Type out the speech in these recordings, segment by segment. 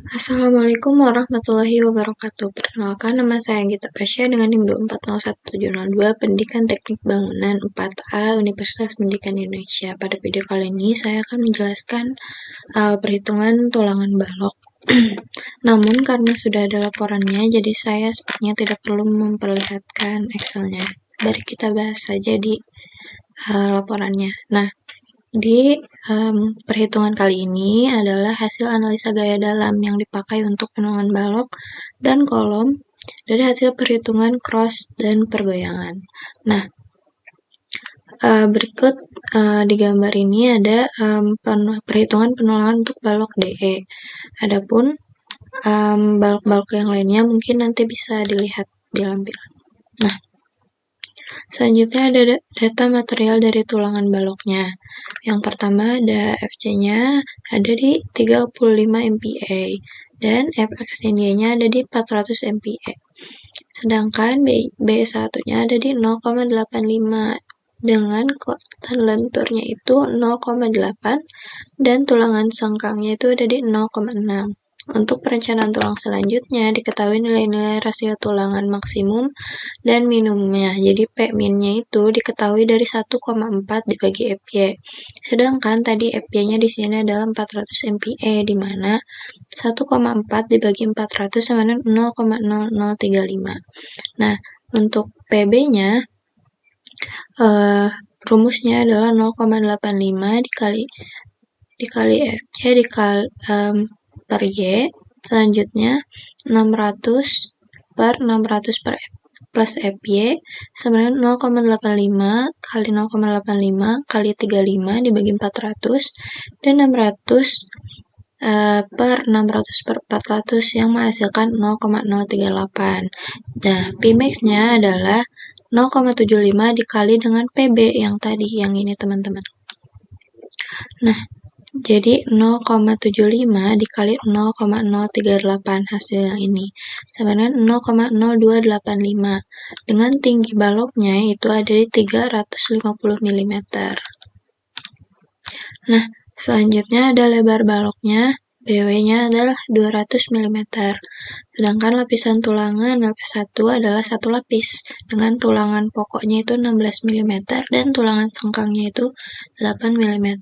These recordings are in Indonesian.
Assalamualaikum warahmatullahi wabarakatuh. Perkenalkan, nama saya Gita Pasha dengan NIM 2401702 Pendidikan Teknik Bangunan 4A Universitas Pendidikan Indonesia. Pada video kali ini saya akan menjelaskan perhitungan tulangan balok. Namun karena sudah ada laporannya, jadi saya sepertinya tidak perlu memperlihatkan Excel-nya. Mari kita bahas saja di laporannya. Nah, di perhitungan kali ini adalah hasil analisa gaya dalam yang dipakai untuk penulangan balok dan kolom dari hasil perhitungan cross dan pergoyangan. Nah, berikut di gambar ini ada perhitungan penulangan untuk balok DE. Adapun balok-balok yang lainnya mungkin nanti bisa dilihat di lampiran. Nah, selanjutnya ada data material dari tulangan baloknya. Yang pertama ada FC-nya ada di 35 MPa dan F-extendinya ada di 400 MPa. Sedangkan B1-nya ada di 0,85 dengan kekuatan lenturnya itu 0,8 dan tulangan sengkangnya itu ada di 0,6. Untuk perencanaan tulang selanjutnya, diketahui nilai-nilai rasio tulangan maksimum dan minimumnya. Jadi P-minnya itu diketahui dari 1,4 dibagi FY. Sedangkan tadi FY-nya di sini adalah 400 MPa, di mana 1,4 dibagi 400 sama dengan 0,0035. Nah, untuk PB-nya, rumusnya adalah 0,85 dikali FC per Y, selanjutnya 600 per 600 per plus FY sama dengan 0,85 kali 0,85 kali 35 dibagi 400 dan 600 per 600 per 400 yang menghasilkan 0,038. Nah, Pmax-nya adalah 0,75 dikali dengan PB yang tadi, yang ini teman-teman. Nah, jadi 0,75 dikali 0,038 hasil yang ini sama dengan 0,0285 dengan tinggi baloknya itu ada di 350 mm. Nah, selanjutnya ada lebar baloknya, BW-nya adalah 200 mm. Sedangkan lapisan tulangan lapis 1 adalah satu lapis dengan tulangan pokoknya itu 16 mm dan tulangan sengkangnya itu 8 mm.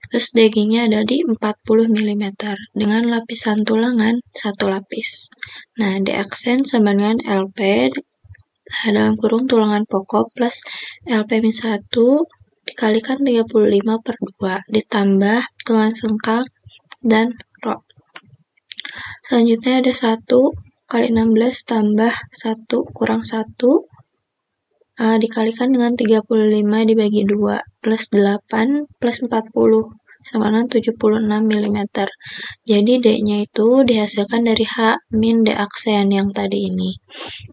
Terus DG-nya ada di 40 mm dengan lapisan tulangan satu lapis. Nah, D aksen sama dengan LP dalam kurung tulangan pokok plus LP-1 dikalikan 35 per 2 ditambah tulangan sengkang dan rho. Selanjutnya ada 1 kali 16 tambah 1 kurang 1 dikalikan dengan 35 dibagi 2 plus 8 plus 40 sama dengan 76 mm. Jadi D-nya itu dihasilkan dari H min D aksen yang tadi ini,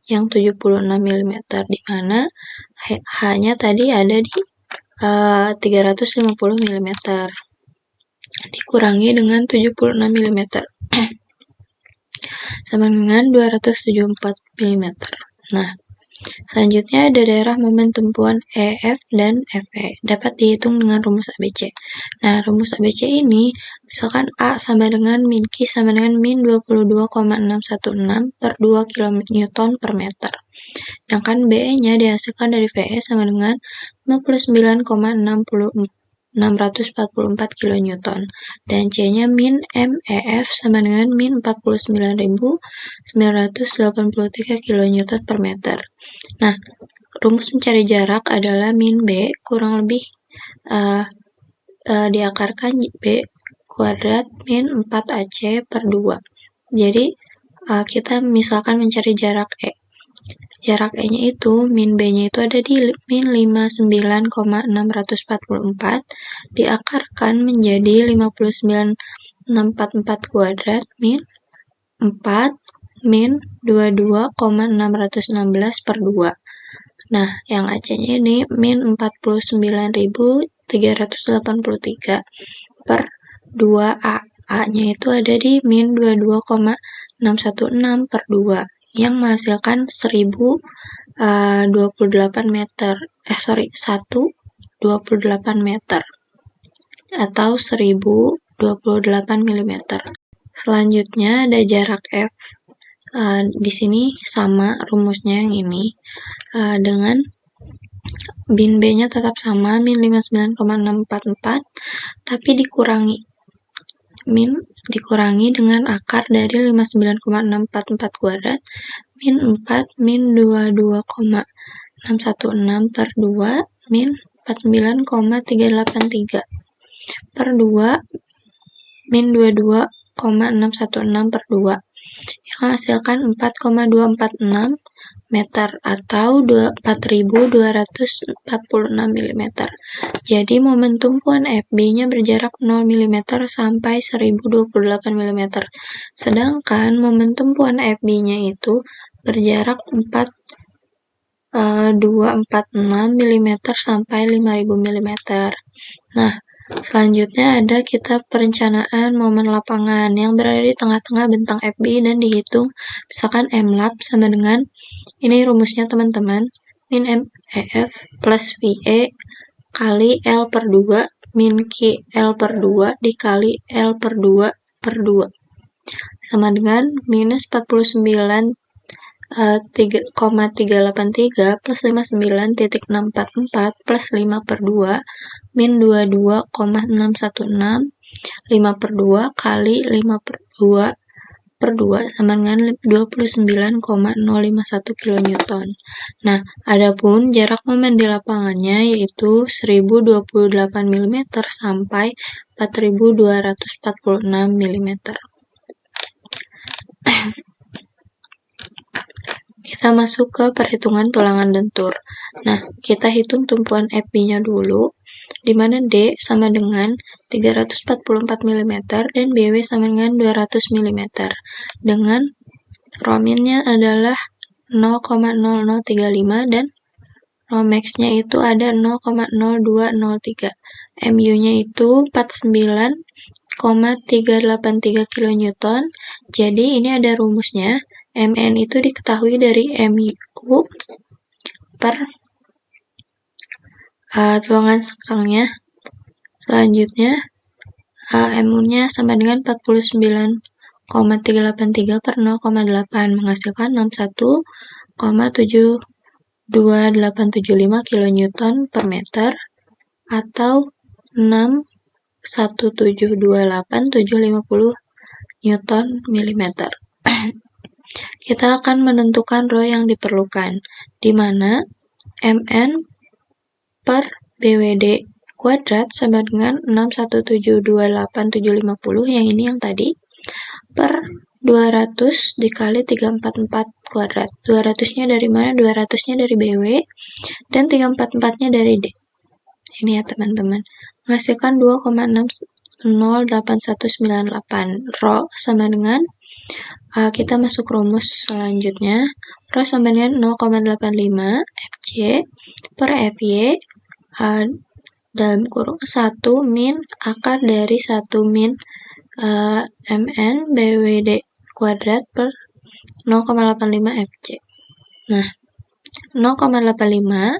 yang 76 mm, di mana H-nya tadi ada di 350 mm, dikurangi dengan 76 mm, sama dengan 274 mm. Nah, selanjutnya ada daerah momen tumpuan EF dan FE. Dapat dihitung dengan rumus ABC. Nah, rumus ABC ini, misalkan A sama dengan min Q sama dengan min 22,616 per 2 kN per meter. Sedangkan BE-nya dihasilkan dari VE sama dengan 59,644 kN. Dan C-nya min MEF sama dengan min 49.983 kN per meter. Nah, rumus mencari jarak adalah min B kurang lebih diakarkan B kuadrat min 4AC per 2. Jadi, kita misalkan mencari jarak E. Jarak E-nya itu, min B-nya itu ada di min 59,644 diakarkan menjadi 59,644 kuadrat min 4 min 22,616 per 2. Nah, yang AC-nya ini min 49.383 per 2A. A-nya itu ada di min 22,616 per 2 yang menghasilkan 1.028 meter. 1.28 meter atau 1.028 mm. Selanjutnya ada jarak F. Di sini sama rumusnya yang ini, dengan bin B-nya tetap sama, min 59,644, tapi dikurangi dengan akar dari 59,644 kuadrat, min 4, min 22,616 per 2, min 49,383 per 2, min 22,616 per 2, yang menghasilkan 4,246 meter atau 4.246 mm. Jadi momentum puan FB-nya berjarak 0 mm sampai 1028 mm. Sedangkan momentum puan FB-nya itu berjarak 4.246 mm sampai 5.000 mm. Nah, selanjutnya ada kita perencanaan momen lapangan yang berada di tengah-tengah bentang FB dan dihitung misalkan MLAP sama dengan, ini rumusnya teman-teman, min MEF plus VE kali L per 2 min Q L per 2 dikali L per 2 per 2 sama dengan minus 49,383 plus 59.644 plus 5 per 2 min 22,616 5 per 2 kali 5 per 2 per 2 sama dengan 29,051 kN. Nah, adapun jarak momen di lapangannya yaitu 1028 mm sampai 4246 mm. Kita masuk ke perhitungan tulangan lentur. Nah, kita hitung tumpuan FB-nya dulu, di mana D sama dengan 344 mm dan BW sama dengan 200 mm. Dengan Rho-nya adalah 0,0035 dan Rho-max-nya itu ada 0,0203. MU-nya itu 49,383 kN. Jadi ini ada rumusnya. MN itu diketahui dari MU per tulangan sekangnya. Selanjutnya MU-nya sama dengan 49,383 per 0,8 menghasilkan 61,72875 kN per meter atau 61728,750 Newton milimeter. Kita akan menentukan Rho yang diperlukan, di mana MN per BWD kuadrat sama dengan 61728,750 yang ini yang tadi per 200 dikali 344 kuadrat. 200-nya dari mana? 200-nya dari BW dan 344-nya dari D. Ini ya teman-teman. Menghasilkan 2,608198. Rho sama dengan kita masuk rumus selanjutnya. Rho sama dengan 0,85 Fj per Fy dalam kurung 1 min akar dari 1 min Mn BWD kuadrat per 0,85 Fj. Nah, 0,85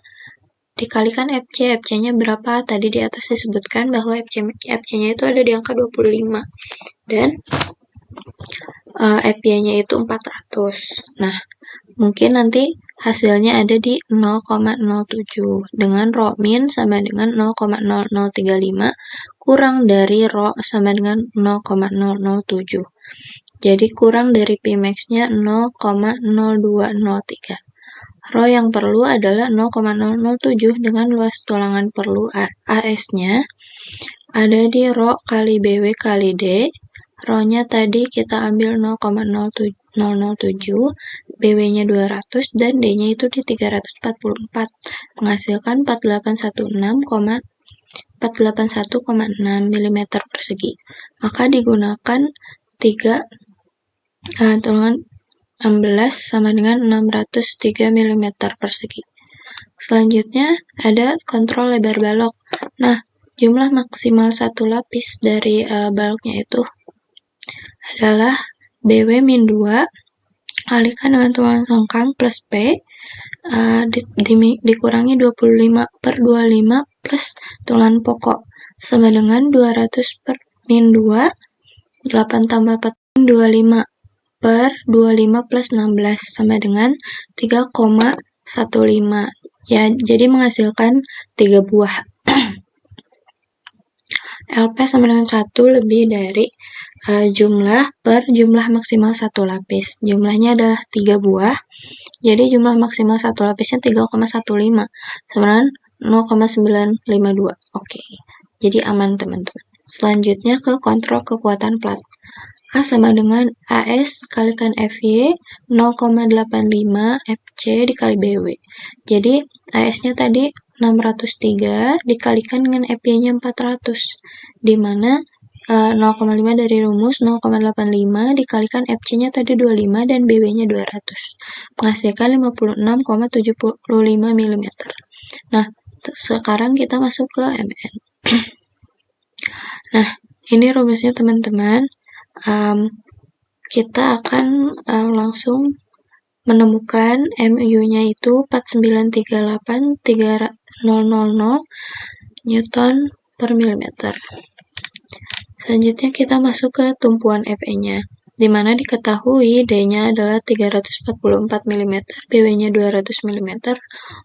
dikalikan Fj. Fj-nya berapa? Tadi di atas disebutkan bahwa Fj-nya itu ada di angka 25 dan Fy-nya itu 400. Nah, mungkin nanti hasilnya ada di 0,07 dengan Rho min sama dengan 0,0035 kurang dari Rho sama dengan 0,007. Jadi kurang dari Pmax-nya 0,0203. Rho yang perlu adalah 0,007 dengan luas tulangan perlu AS-nya ada di Rho kali BW kali D. Rho-nya tadi kita ambil 0,007, BW-nya 200, dan D-nya itu di 344, menghasilkan 481,6 mm persegi. Maka digunakan 3 tulangan 16 sama dengan 603 mm persegi. Selanjutnya ada kontrol lebar balok. Nah, jumlah maksimal satu lapis dari baloknya itu adalah BW-2 kalikan dengan tulangan sengkang plus P dikurangi 25 per 25 plus tulangan pokok sama dengan 200 per min 2 8 tambah 4 25 per 25 plus 16 sama dengan 3,15. Ya, jadi menghasilkan 3 buah. LP sama dengan 1 lebih dari jumlah per jumlah maksimal 1 lapis. Jumlahnya adalah 3 buah. Jadi jumlah maksimal 1 lapisnya 3,15 sama dengan 0,952. Oke. Jadi aman teman-teman. Selanjutnya ke kontrol kekuatan plat. A sama dengan AS kalikan FY 0,85 FC dikali BW. Jadi AS-nya tadi 603 dikalikan dengan FY-nya 400, di mana 0,5 dari rumus 0,85 dikalikan FC-nya tadi 25 dan BW-nya 200, menghasilkan 56,75 mm. Nah, sekarang kita masuk ke MN. Nah, ini rumusnya teman-teman. Kita akan langsung menemukan MU-nya itu 4938,3000 Newton per milimeter. Selanjutnya kita masuk ke tumpuan Fe-nya, di mana diketahui D-nya adalah 344 mm, BW-nya 200 mm,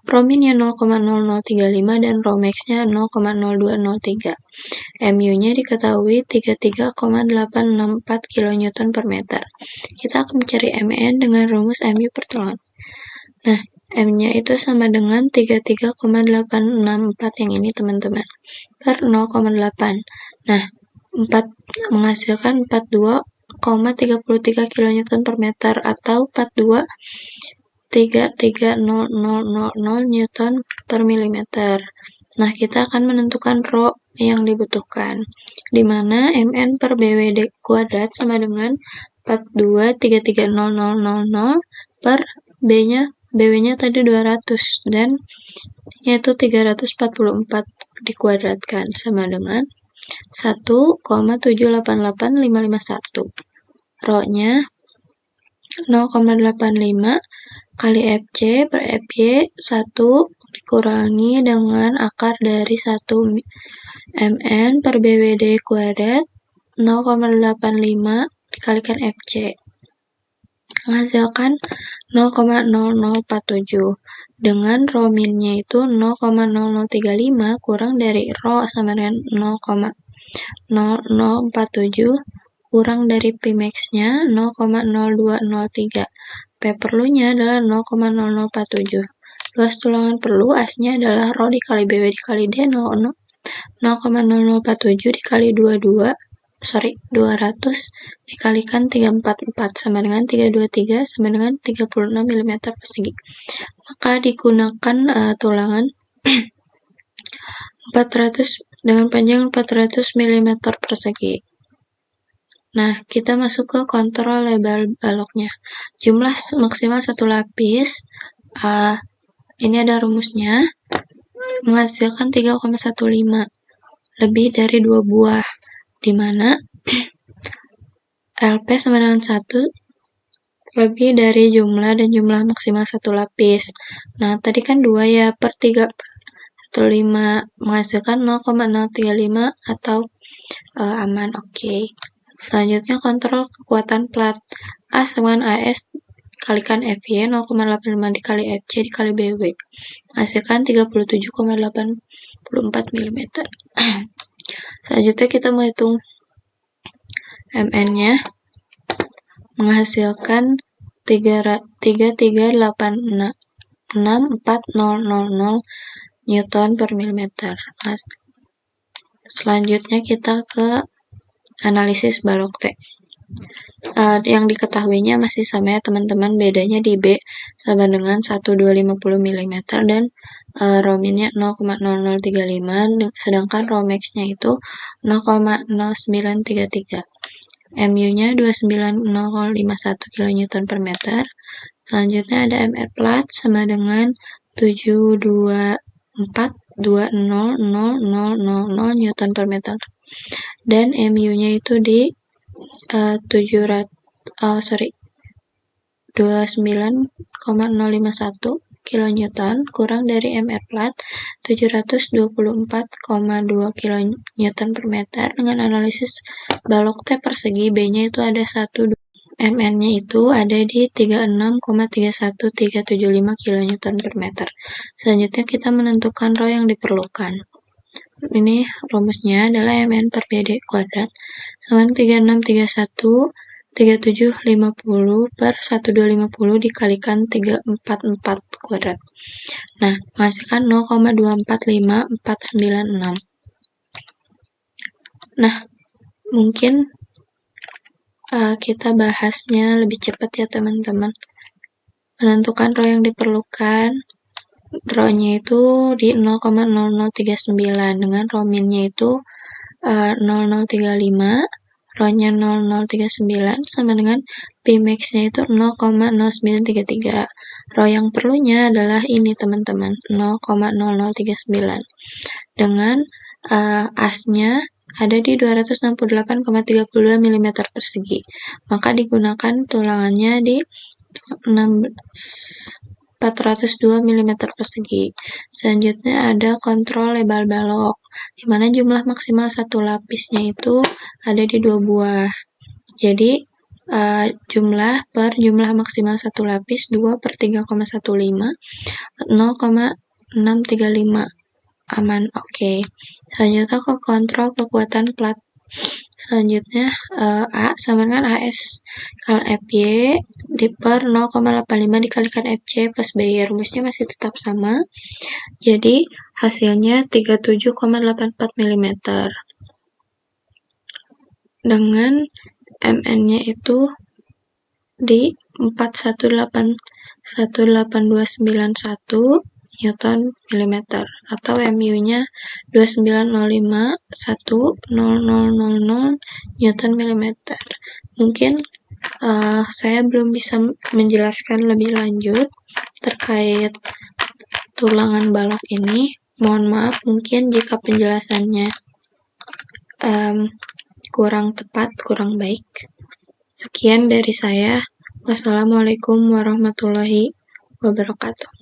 Rho-nya 0,0035 dan Rho-max-nya 0,0203. MU-nya diketahui 33,864 kN per meter. Kita akan mencari MN dengan rumus MU per tolak. Nah, M-nya itu sama dengan 33,864 yang ini teman-teman, per 0,8. Nah, 4 menghasilkan 42,33 kN per meter atau 42,33000 Newton per milimeter. Nah, kita akan menentukan Rho yang dibutuhkan, di mana MN per BWD kuadrat sama dengan 42,33000 per BW-nya tadi 200 dan yaitu 344 dikuadratkan sama dengan 1,788551. Rho-nya 0,85 kali FC per FY 1 dikurangi dengan akar dari 1 MN per BWD kuadrat 0,85 dikalikan FC. Menghasilkan 0,0047 dengan Rho min-nya itu 0,0035 kurang dari Rho sama dengan 0,0047 kurang dari Pmax-nya 0,0203. P perlunya adalah 0,0047. Luas tulangan perlu A-nya adalah Rho dikali BW dikali D 0,0047 dikali 200 dikalikan 344 sama dengan 323 sama dengan 36 mm persegi. Maka digunakan tulangan 400 dengan panjang 400 mm persegi. Nah, kita masuk ke kontrol lebar baloknya. Jumlah maksimal 1 lapis, ini ada rumusnya, menghasilkan 3,15 lebih dari 2 buah, di mana LP sama dengan 1 lebih dari jumlah dan jumlah maksimal 1 lapis. Nah, tadi kan 2 ya, per 3,15 menghasilkan 0,035 atau aman. Oke. Selanjutnya kontrol kekuatan plat. A sama dengan AS kalikan FY 0,85 dikali FC dikali BW. Menghasilkan 37,84 mm. Selanjutnya kita menghitung MN-nya, menghasilkan 3386,400 Newton per milimeter. Selanjutnya kita ke analisis balok T. Yang diketahuinya masih sama ya teman-teman, bedanya di B sama dengan 1250 mm dan Rho min-nya 0,0035, sedangkan Rho max-nya itu 0,0933. MU-nya 29051 kN per meter. Selanjutnya ada MR plat sama dengan 724,200000 Newton per meter. Dan MU-nya itu di 29,051 kN kurang dari MR flat 724,2 kN per meter dengan analisis balok T persegi B-nya itu ada 1, MN-nya itu ada di 36,31375 kN per meter. Selanjutnya kita menentukan rho yang diperlukan. Ini rumusnya adalah MN per BD kuadrat sama 3631,3750 per 1250 dikalikan 344 kuadrat. Nah, menghasilkan 0,24546. Nah, mungkin kita bahasnya lebih cepat ya teman-teman. Menentukan rho yang diperlukan, rho-nya itu di 0,0039 dengan rho min-nya itu 0035, rho-nya 0039 sama dengan P max-nya itu 0,0933. Rho yang perlunya adalah ini teman-teman, 0,0039. Dengan as-nya ada di 268,32 mm persegi. Maka digunakan tulangannya di 402 mm persegi. Selanjutnya ada kontrol label balok, di mana jumlah maksimal satu lapisnya itu ada di 2 buah. Jadi, jumlah maksimal satu lapis 2 per 3,15, 0,635. Aman, oke. Selanjutnya ke kontrol kekuatan plat. Selanjutnya A sama dengan AS kalau FY di per 0,85 dikalikan FC plus BY. Rumusnya masih tetap sama. Jadi hasilnya 37,84 mm. Dengan MN-nya itu di 4181291 Newton milimeter atau MU-nya 2905,10000 Newton milimeter. Mungkin saya belum bisa menjelaskan lebih lanjut terkait tulangan balok ini. Mohon maaf mungkin jika penjelasannya kurang tepat, kurang baik. Sekian dari saya. Wassalamualaikum warahmatullahi wabarakatuh.